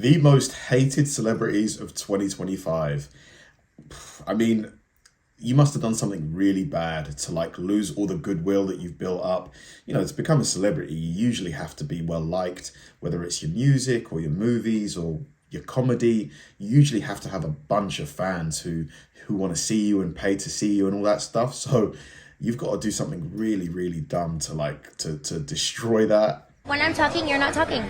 The most hated celebrities of 2025. I mean, you must have done something really bad to like lose all the goodwill that you've built up. You know, to become a celebrity, you usually have to be well liked, whether it's your music or your movies or your comedy. You usually have to have a bunch of fans who want to see you and pay to see you and all that stuff. So you've got to do something really, really dumb to destroy that. When I'm talking, you're not talking.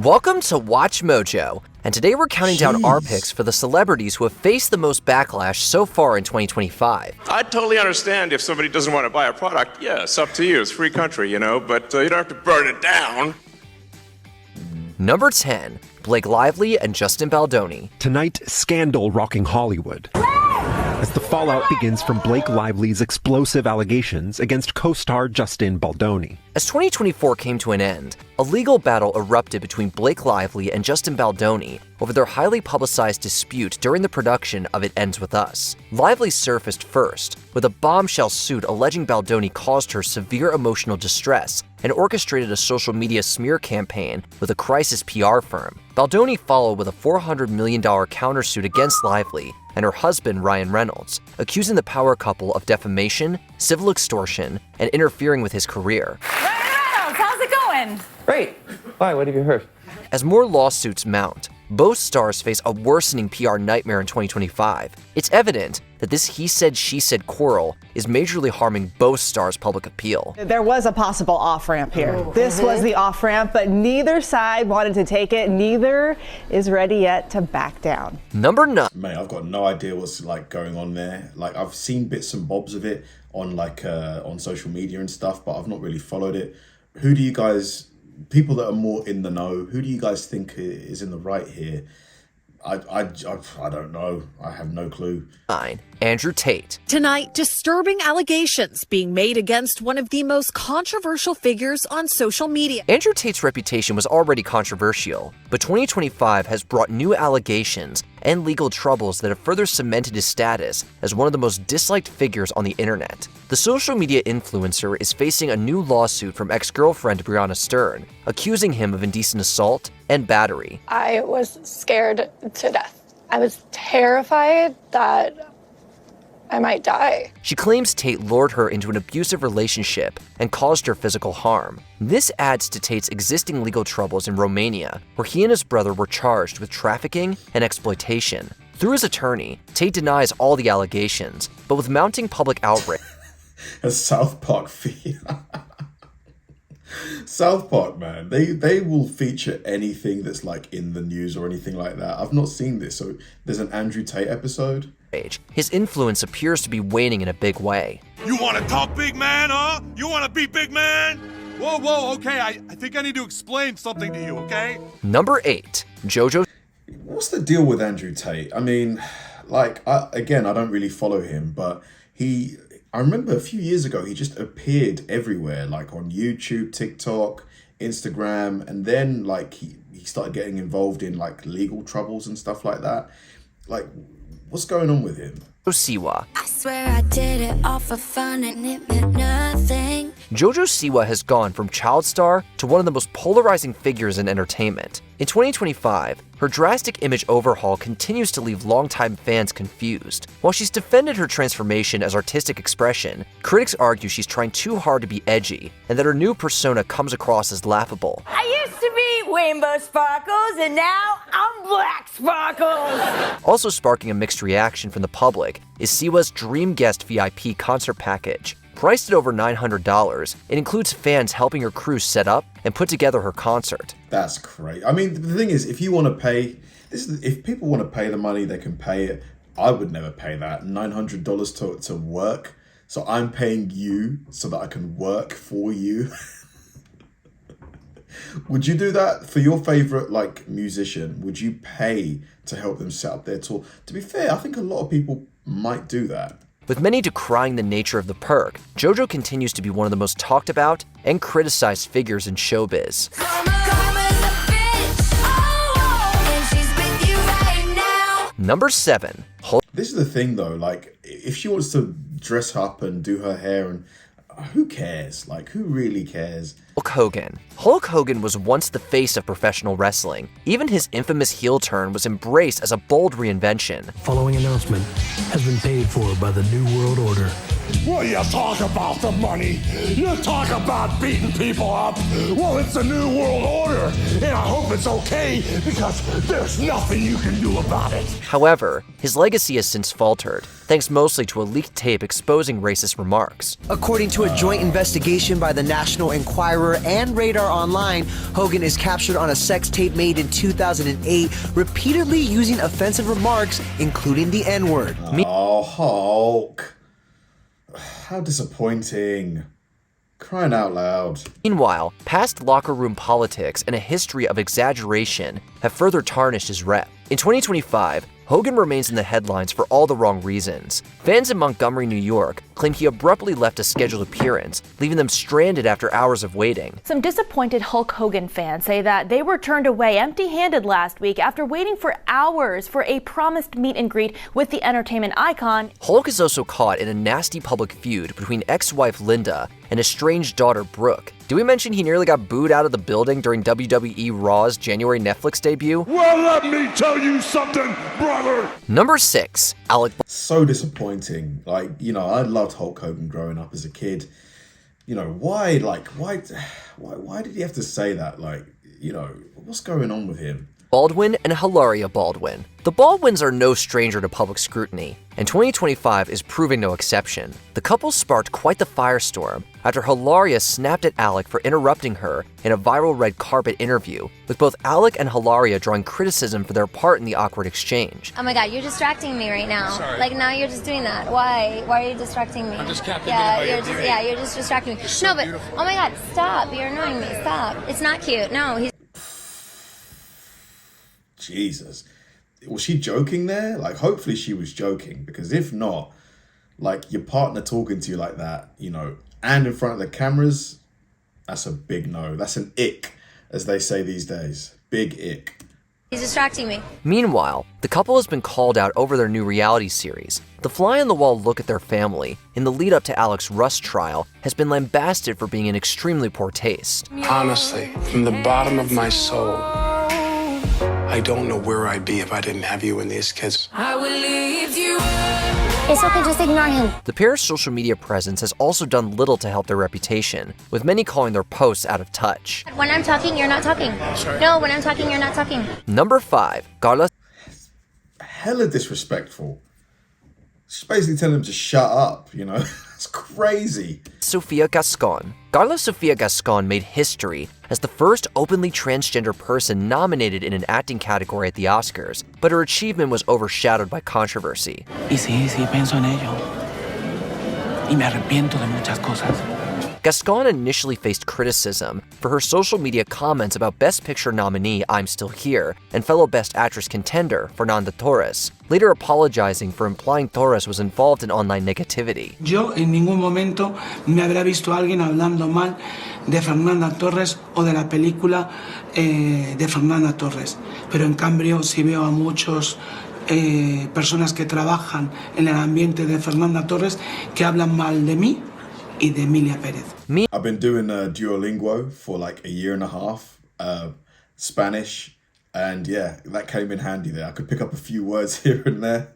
Welcome to Watch Mojo, and today we're counting down our picks for the celebrities who have faced the most backlash so far in 2025. I totally understand if somebody doesn't want to buy a product. Yeah, it's up to you. It's free country, you know, but you don't have to burn it down. Number 10, Blake Lively and Justin Baldoni. Tonight, scandal rocking Hollywood as the fallout begins from Blake Lively's explosive allegations against co-star Justin Baldoni. As 2024 came to an end, a legal battle erupted between Blake Lively and Justin Baldoni over their highly publicized dispute during the production of It Ends With Us. Lively surfaced first, with a bombshell suit alleging Baldoni caused her severe emotional distress and orchestrated a social media smear campaign with a crisis PR firm. Baldoni followed with a $400 million countersuit against Lively and her husband Ryan Reynolds, accusing the power couple of defamation, civil extortion, and interfering with his career. Ryan Reynolds, how's it going? Great. Why? What have you heard? As more lawsuits mount, both stars face a worsening PR nightmare in 2025. It's evident that this he said, she said quarrel is majorly harming both stars' public appeal. There was a possible off-ramp here. This was the off-ramp, but neither side wanted to take it. Neither is ready yet to back down. Number 9. Mate, I've got no idea what's like going on there. Like, I've seen bits and bobs of it on on social media and stuff, but I've not really followed it. Who do you guys, people that are more in the know, who do you guys think is in the right here? I don't know. I have no clue. 9. Andrew Tate. Tonight, disturbing allegations being made against one of the most controversial figures on social media. Andrew Tate's reputation was already controversial, but 2025 has brought new allegations and legal troubles that have further cemented his status as one of the most disliked figures on the internet. The social media influencer is facing a new lawsuit from ex-girlfriend Brianna Stern, accusing him of indecent assault and battery. I was scared to death. I was terrified that I might die. She claims Tate lured her into an abusive relationship and caused her physical harm. This adds to Tate's existing legal troubles in Romania, where he and his brother were charged with trafficking and exploitation. Through his attorney, Tate denies all the allegations, but with mounting public outrage. A South Park fee. South Park, man, they will feature anything that's like in the news or anything like that. I've not seen this, so there's an Andrew Tate episode. His influence appears to be waning in a big way. You want to talk big man, huh? You want to be big man? Whoa, okay, I think I need to explain something to you, okay? Number 8, Jojo. What's the deal with Andrew Tate? I mean, like, I don't really follow him, but I remember a few years ago, he just appeared everywhere, like on YouTube, TikTok, Instagram, and then like he started getting involved in like legal troubles and stuff like that. Like, what's going on with him? Jojo Siwa. I swear I did it all for fun and it meant nothing. Jojo Siwa has gone from child star to one of the most polarizing figures in entertainment. In 2025, her drastic image overhaul continues to leave longtime fans confused. While she's defended her transformation as artistic expression, critics argue she's trying too hard to be edgy and that her new persona comes across as laughable. I used to be Rainbow Sparkles, and now I'm Black Sparkles. Also sparking a mixed reaction from the public is Siwa's Dream Guest VIP concert package. Priced at over $900, it includes fans helping her crew set up and put together her concert. That's great. I mean, the thing is, if you want to pay, if people want to pay the money, they can pay it. I would never pay that $900 to work. So I'm paying you so that I can work for you. Would you do that for your favorite like musician? Would you pay to help them set up their tour? To be fair, I think a lot of people might do that. With many decrying the nature of the perk, Jojo continues to be one of the most talked about and criticized figures in showbiz. Number 7. This is the thing though, like if she wants to dress up and do her hair, and who cares? Like, who really cares? Hulk Hogan. Hulk Hogan was once the face of professional wrestling. Even his infamous heel turn was embraced as a bold reinvention. Following announcement has been paid for by the New World Order. Well, you talk about the money. You talk about beating people up. Well, it's the New World Order, and I hope it's okay because there's nothing you can do about it. However, his legacy has since faltered, thanks mostly to a leaked tape exposing racist remarks. According to a joint investigation by the National Enquirer and Radar Online, Hogan is captured on a sex tape made in 2008, repeatedly using offensive remarks, including the N-word. Oh, Hulk. How disappointing. Crying out loud. Meanwhile, past locker room politics and a history of exaggeration have further tarnished his rep. In 2025, Hogan remains in the headlines for all the wrong reasons. Fans in Montgomery, New York, claim he abruptly left a scheduled appearance, leaving them stranded after hours of waiting. Some disappointed Hulk Hogan fans say that they were turned away empty-handed last week after waiting for hours for a promised meet and greet with the entertainment icon. Hulk is also caught in a nasty public feud between ex-wife Linda and estranged daughter Brooke. Did we mention he nearly got booed out of the building during WWE Raw's January Netflix debut? Well, let me tell you something, brother. Number 6, Alec. So disappointing. Like, you know, I loved Hulk Hogan growing up as a kid. You know, why did he have to say that? Like, you know, what's going on with him? Baldwin and Hilaria Baldwin. The Baldwins are no stranger to public scrutiny, and 2025 is proving no exception. The couple sparked quite the firestorm after Hilaria snapped at Alec for interrupting her in a viral red carpet interview, with both Alec and Hilaria drawing criticism for their part in the awkward exchange. Oh my God, you're distracting me right now. Sorry. Like now you're just doing that. Why? Why are you distracting me? I'm just captivated You're just distracting me. You're so beautiful. Oh my God, stop! You're annoying me. Stop! It's not cute. No, he's. Jesus. Was she joking there? Like, hopefully she was joking, because if not, like, your partner talking to you like that, you know, and in front of the cameras, that's a big no. That's an ick, as they say these days. Big ick. He's distracting me. Meanwhile, the couple has been called out over their new reality series. The fly-on-the-wall look at their family in the lead-up to Alec's Rust trial has been lambasted for being in extremely poor taste. Honestly, from the bottom of my soul, I don't know where I'd be if I didn't have you and these kids. I will leave you. It's okay, just ignore him. The pair's social media presence has also done little to help their reputation, with many calling their posts out of touch. When I'm talking, you're not talking. Sorry. No, when I'm talking, you're not talking. Number 5, Karla. Hella disrespectful. She's basically telling him to shut up, you know? It's crazy. Sofia Gascn. Karla Sofia Gascn made history as the first openly transgender person nominated in an acting category at the Oscars, but her achievement was overshadowed by controversy. Y sí, pienso en ello. Y me arrepiento de muchas cosas. Gascn initially faced criticism for her social media comments about Best Picture nominee I'm Still Here and fellow Best Actress contender Fernanda Torres, later apologizing for implying Torres was involved in online negativity. Yo en ningún momento me habrá visto a alguien hablando mal de Fernanda Torres o de la película de Fernanda Torres, pero en cambio sí veo a muchos personas que trabajan en el ambiente de Fernanda Torres que hablan mal de mí y de Emilia Pérez. I've been doing Duolingo for like a year and a half, Spanish, and yeah, that came in handy there. I could pick up a few words here and there.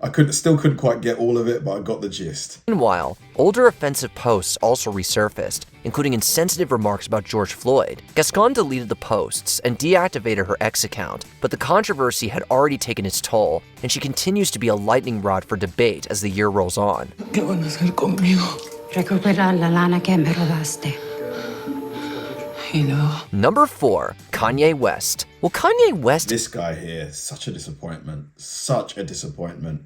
I still couldn't quite get all of it, but I got the gist. Meanwhile, older offensive posts also resurfaced, including insensitive remarks about George Floyd. Gascn deleted the posts and deactivated her X account, but the controversy had already taken its toll, and she continues to be a lightning rod for debate as the year rolls on. ¿Qué van a hacer conmigo? Recuperar la lana que me robaste. Number 4, Kanye West. Well, Kanye West... This guy here, such a disappointment. Such a disappointment.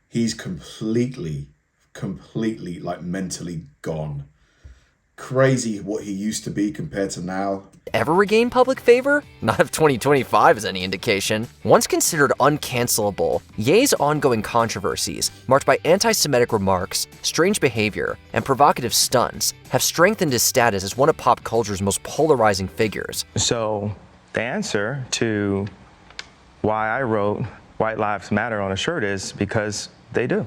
He's completely, like, mentally gone. Crazy what he used to be compared to now. Ever regain public favor? Not if 2025 is any indication. Once considered uncancelable, Ye's ongoing controversies, marked by anti-Semitic remarks, strange behavior, and provocative stunts, have strengthened his status as one of pop culture's most polarizing figures. So, the answer to why I wrote White Lives Matter on a shirt is because they do.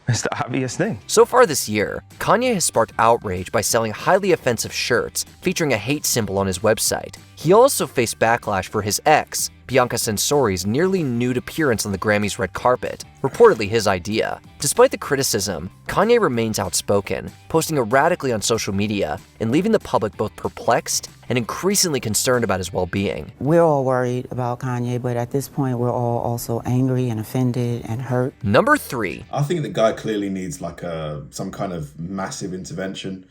It's the obvious thing. So far this year, Kanye has sparked outrage by selling highly offensive shirts featuring a hate symbol on his website. He also faced backlash for his ex, Bianca Censori's nearly nude appearance on the Grammys' red carpet, reportedly his idea. Despite the criticism, Kanye remains outspoken, posting erratically on social media and leaving the public both perplexed and increasingly concerned about his well-being. We're all worried about Kanye, but at this point, we're all also angry and offended and hurt. Number 3. I think the guy clearly needs like some kind of massive intervention.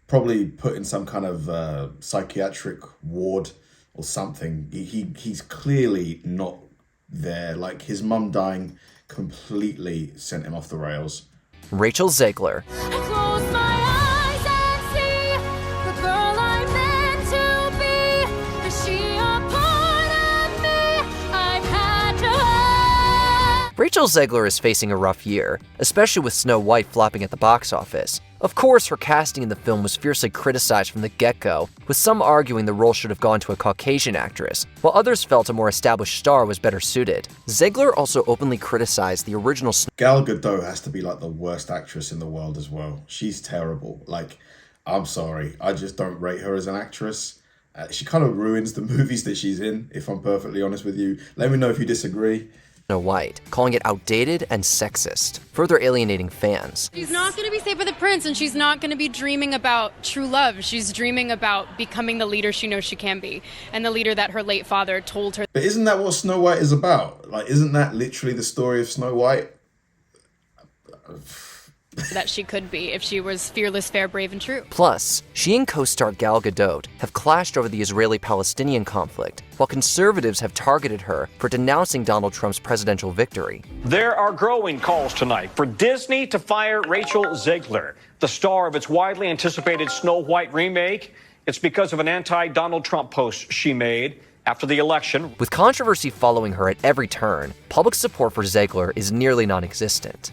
Probably put in some kind of psychiatric ward or something. He's clearly not there. Like, his mum dying completely sent him off the rails. Rachel Zegler. Rachel Zegler is facing a rough year, especially with Snow White flopping at the box office. Of course, her casting in the film was fiercely criticized from the get-go, with some arguing the role should have gone to a Caucasian actress, while others felt a more established star was better suited. Zegler also openly criticized the original Gal Gadot has to be like the worst actress in the world as well. She's terrible. Like, I'm sorry, I just don't rate her as an actress. She kind of ruins the movies that she's in, if I'm perfectly honest with you. Let me know if you disagree. Snow White, calling it outdated and sexist, further alienating fans. She's not going to be safe with the prince, and she's not going to be dreaming about true love. She's dreaming about becoming the leader she knows she can be, and the leader that her late father told her. But isn't that what Snow White is about? Like, isn't that literally the story of Snow White? That she could be if she was fearless, fair, brave, and true. Plus, she and co-star Gal Gadot have clashed over the Israeli-Palestinian conflict, while conservatives have targeted her for denouncing Donald Trump's presidential victory. There are growing calls tonight for Disney to fire Rachel Zegler, the star of its widely anticipated Snow White remake. It's because of an anti-Donald Trump post she made after the election. With controversy following her at every turn, public support for Zegler is nearly non-existent.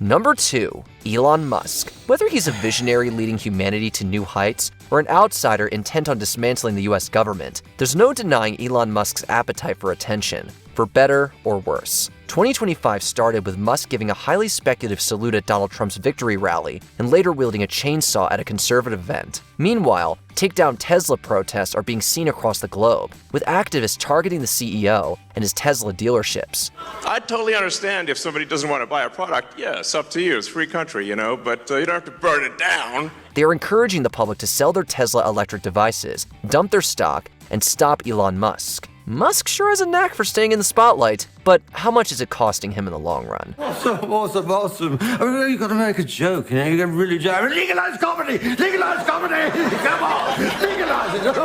Number 2, Elon Musk. Whether he's a visionary leading humanity to new heights or an outsider intent on dismantling the US government, there's no denying Elon Musk's appetite for attention, for better or worse. 2025 started with Musk giving a highly speculative salute at Donald Trump's victory rally and later wielding a chainsaw at a conservative event. Meanwhile, take-down Tesla protests are being seen across the globe, with activists targeting the CEO and his Tesla dealerships. I totally understand if somebody doesn't want to buy a product. Yeah, it's up to you. It's a free country, you know, but you don't have to burn it down. They are encouraging the public to sell their Tesla electric devices, dump their stock, and stop Elon Musk. Musk sure has a knack for staying in the spotlight, but how much is it costing him in the long run? Awesome. I mean, you got to make a joke, you know, you can really joke. Legalize comedy! Legalize comedy! Come on! Legalize it!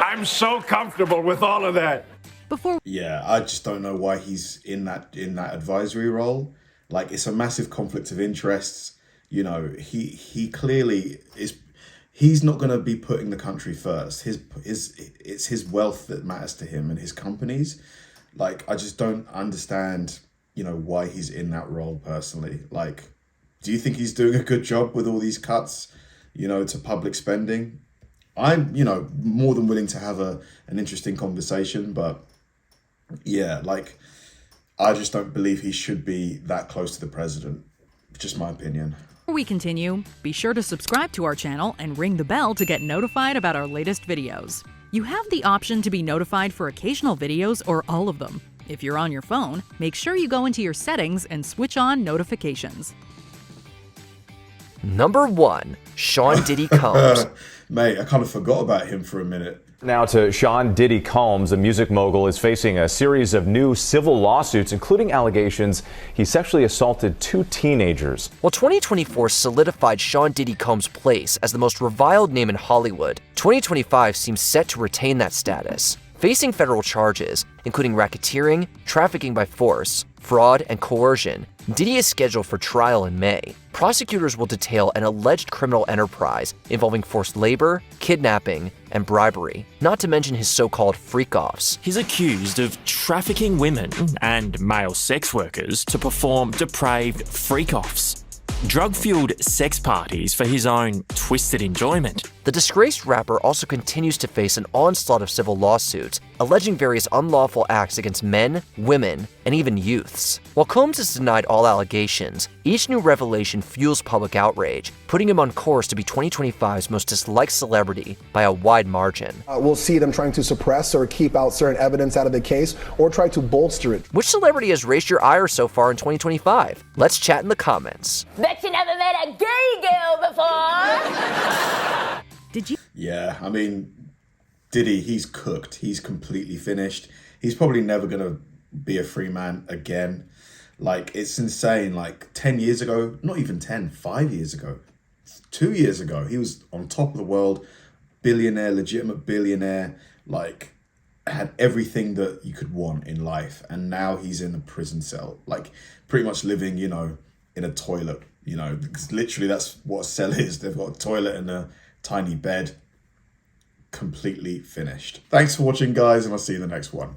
I'm so comfortable with all of that. Yeah, I just don't know why he's in that advisory role. Like, it's a massive conflict of interests. You know, he clearly is. He's not going to be putting the country first. It's his wealth that matters to him and his companies. Like, I just don't understand, you know, why he's in that role personally. Like, do you think he's doing a good job with all these cuts, you know, to public spending? I'm, you know, more than willing to have an interesting conversation, but yeah, like, I just don't believe he should be that close to the president. Just my opinion. Before we continue, be sure to subscribe to our channel and ring the bell to get notified about our latest videos. You have the option to be notified for occasional videos or all of them. If you're on your phone, make sure you go into your settings and switch on notifications. Number 1, Sean Diddy Combs. Mate, I kind of forgot about him for a minute. Now to Sean Diddy Combs. The music mogul is facing a series of new civil lawsuits, including allegations he sexually assaulted 2 teenagers. While 2024 solidified Sean Diddy Combs' place as the most reviled name in Hollywood, 2025 seems set to retain that status. Facing federal charges, including racketeering, trafficking by force, fraud, and coercion, Diddy is scheduled for trial in May. Prosecutors will detail an alleged criminal enterprise involving forced labor, kidnapping, and bribery, not to mention his so-called freak-offs. He's accused of trafficking women and male sex workers to perform depraved freak-offs, drug-fueled sex parties for his own twisted enjoyment. The disgraced rapper also continues to face an onslaught of civil lawsuits, alleging various unlawful acts against men, women, and even youths. While Combs has denied all allegations, each new revelation fuels public outrage, putting him on course to be 2025's most disliked celebrity by a wide margin. We'll see them trying to suppress or keep out certain evidence out of the case or try to bolster it. Which celebrity has raised your ire so far in 2025? Let's chat in the comments. Bet you never met a gay girl before. Did you? Yeah, I mean, Diddy, he's cooked. He's completely finished. He's probably never going to be a free man again. Like, it's insane. Like, 10 years ago, not even 10, 5 years ago, 2 years ago, he was on top of the world, billionaire, legitimate billionaire, like, had everything that you could want in life. And now he's in a prison cell, like, pretty much living, you know, in a toilet, you know, because literally that's what a cell is. They've got a toilet and a tiny bed. Completely finished. Thanks for watching, guys, and I'll see you in the next one.